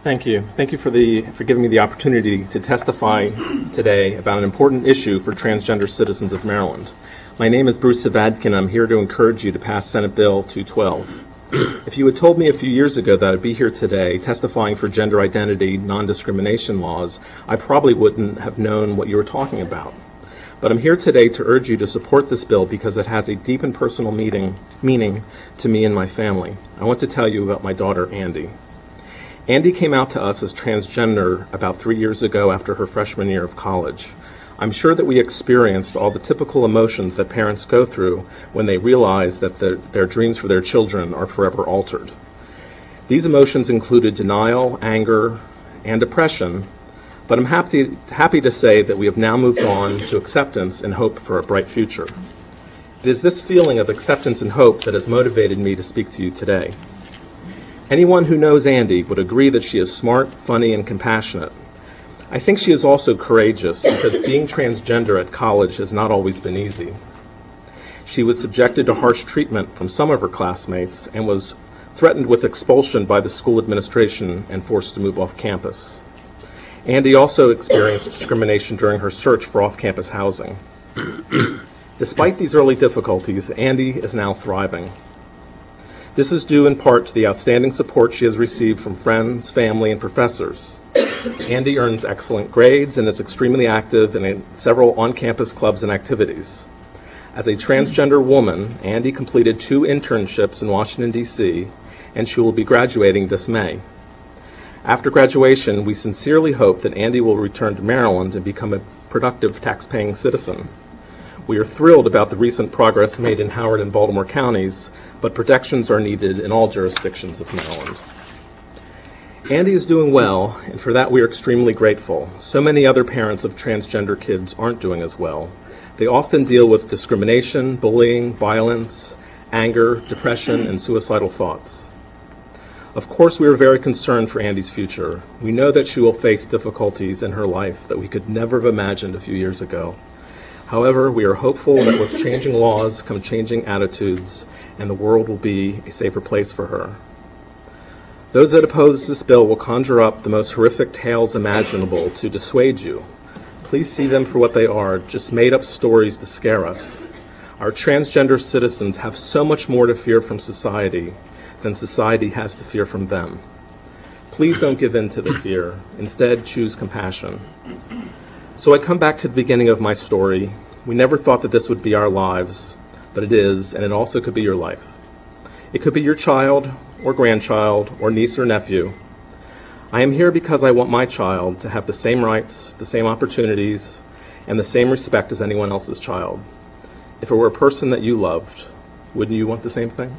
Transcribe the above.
Thank you. Thank you for giving me the opportunity to testify today about an important issue for transgender citizens of Maryland. My name is Bruce Savadkin. I'm here to encourage you to pass Senate Bill 212. If you had told me a few years ago that I'd be here today testifying for gender identity non-discrimination laws, I probably wouldn't have known what you were talking about. But I'm here today to urge you to support this bill because it has a deep and personal meaning to me and my family. I want to tell you about my daughter, Andy. Andy came out to us as transgender about 3 years ago after her freshman year of college. I'm sure that we experienced all the typical emotions that parents go through when they realize that their dreams for their children are forever altered. These emotions included denial, anger, and depression, but I'm happy to say that we have now moved on to acceptance and hope for a bright future. It is this feeling of acceptance and hope that has motivated me to speak to you today. Anyone who knows Andy would agree that she is smart, funny, and compassionate. I think she is also courageous because being transgender at college has not always been easy. She was subjected to harsh treatment from some of her classmates and was threatened with expulsion by the school administration and forced to move off campus. Andy also experienced discrimination during her search for off-campus housing. Despite these early difficulties, Andy is now thriving. This is due in part to the outstanding support she has received from friends, family, and professors. Andy earns excellent grades and is extremely active in several on-campus clubs and activities. As a transgender woman, Andy completed 2 internships in Washington, D.C., and she will be graduating this May. After graduation, we sincerely hope that Andy will return to Maryland and become a productive tax-paying citizen. We are thrilled about the recent progress made in Howard and Baltimore counties, but protections are needed in all jurisdictions of Maryland. Andy is doing well, and for that we are extremely grateful. So many other parents of transgender kids aren't doing as well. They often deal with discrimination, bullying, violence, anger, depression, and suicidal thoughts. Of course, we are very concerned for Andy's future. We know that she will face difficulties in her life that we could never have imagined a few years ago. However, we are hopeful that with changing laws come changing attitudes, and the world will be a safer place for her. Those that oppose this bill will conjure up the most horrific tales imaginable to dissuade you. Please see them for what they are, just made-up stories to scare us. Our transgender citizens have so much more to fear from society than society has to fear from them. Please don't give in to the fear. Instead, choose compassion. So I come back to the beginning of my story. We never thought that this would be our lives, but it is, and it also could be your life. It could be your child or grandchild or niece or nephew. I am here because I want my child to have the same rights, the same opportunities, and the same respect as anyone else's child. If it were a person that you loved, wouldn't you want the same thing?